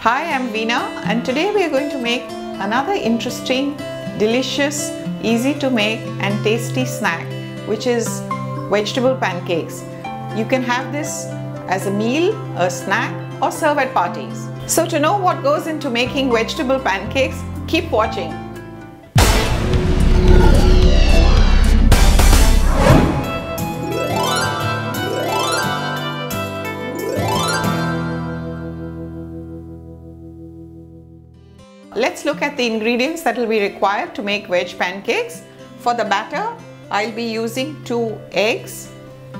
Hi, I'm Veena and today we are going to make another interesting, delicious, easy to make and tasty snack, which is vegetable pancakes. You can have this as a meal, a snack, or serve at parties. So to know what goes into making vegetable pancakes, keep watching. Let's look at the ingredients that will be required to make veg pancakes. For the batter, I'll be using 2 eggs,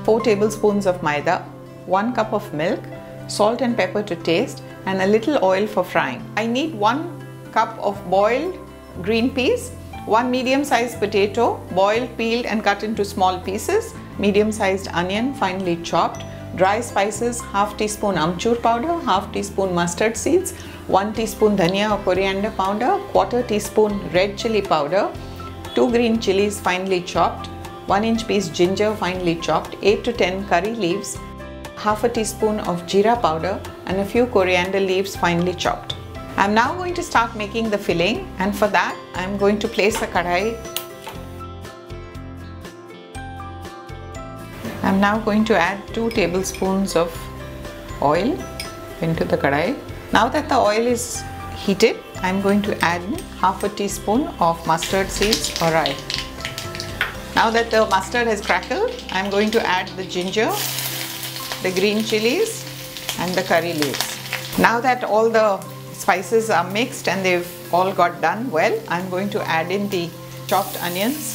4 tablespoons of maida, 1 cup of milk, salt and pepper to taste, and a little oil for frying. I need 1 cup of boiled green peas, 1 medium-sized potato, boiled, peeled and cut into small pieces, medium-sized onion finely chopped, dry spices, half teaspoon amchur powder, half teaspoon mustard seeds, 1 teaspoon dhania or coriander powder, quarter teaspoon red chili powder, 2 green chilies finely chopped, 1 inch piece ginger finely chopped, 8 to 10 curry leaves, half a teaspoon of jeera powder and a few coriander leaves finely chopped. I'm now going to start making the filling, and for that I'm going to place a kadai. I'm now going to add 2 tablespoons of oil into the kadai. Now that the oil is heated, I'm going to add half a teaspoon of mustard seeds or rye. Now that the mustard has crackled, I'm going to add the ginger, the green chilies and the curry leaves. Now that all the spices are mixed and they've all got done well, I'm going to add in the chopped onions.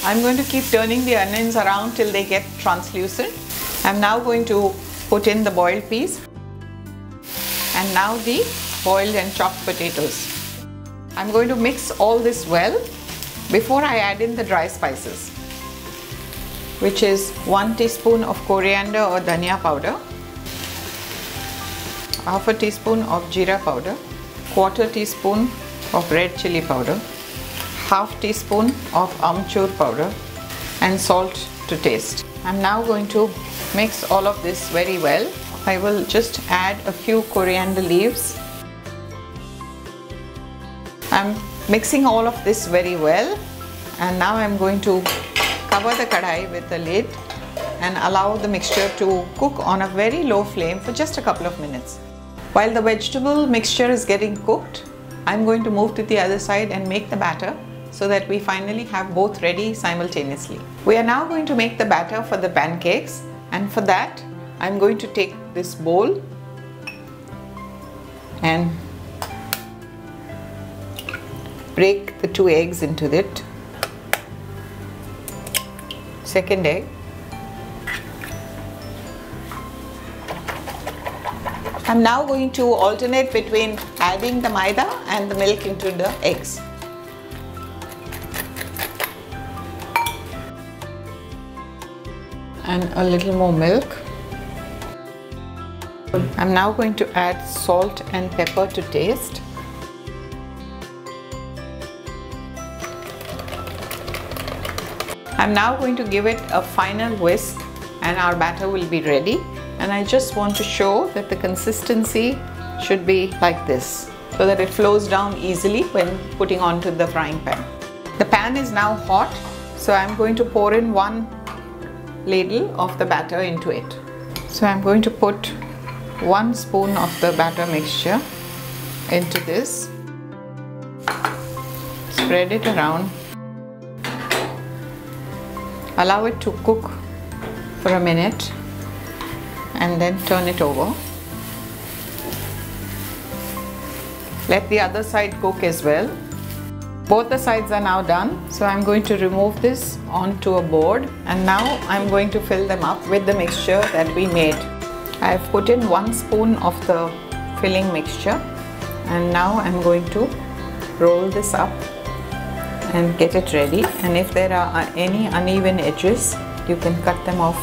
I'm going to keep turning the onions around till they get translucent. I'm now going to put in the boiled peas and now the boiled and chopped potatoes. I'm going to mix all this well before I add in the dry spices, which is 1 teaspoon of coriander or dhania powder, half a teaspoon of jeera powder, quarter teaspoon of red chili powder, half teaspoon of amchur powder and salt to taste. I'm now going to mix all of this very well. I will just add a few coriander leaves. I'm mixing all of this very well, and now I'm going to cover the kadai with the lid and allow the mixture to cook on a very low flame for just a couple of minutes. While the vegetable mixture is getting cooked, I'm going to move to the other side and make the batter so that we finally have both ready simultaneously. We are now going to make the batter for the pancakes, and for that I'm going to take this bowl and break the 2 eggs into it. Second egg. I'm now going to alternate between adding the maida and the milk into the eggs. And a little more milk. I'm now going to add salt and pepper to taste. I'm now going to give it a final whisk and our batter will be ready. And I just want to show that the consistency should be like this, so that it flows down easily when putting onto the frying pan. The pan is now hot, so I'm going to pour in 1 ladle of the batter into it. So I'm going to put 1 spoon of the batter mixture into this, spread it around, allow it to cook for a minute and then turn it over. Let the other side cook as well. Both the sides are now done, so I'm going to remove this onto a board, and now I'm going to fill them up with the mixture that we made. I've put in 1 spoon of the filling mixture, and now I'm going to roll this up and get it ready, and if there are any uneven edges, you can cut them off.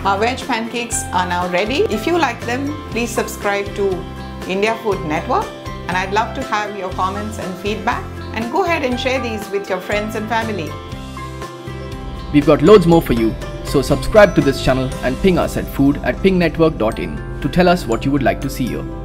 Our veg pancakes are now ready. If you like them, please subscribe to India Food Network, and I'd love to have your comments and feedback, and go ahead and share these with your friends and family. We've got loads more for you. So subscribe to this channel and ping us at food@pingnetwork.in to tell us what you would like to see here.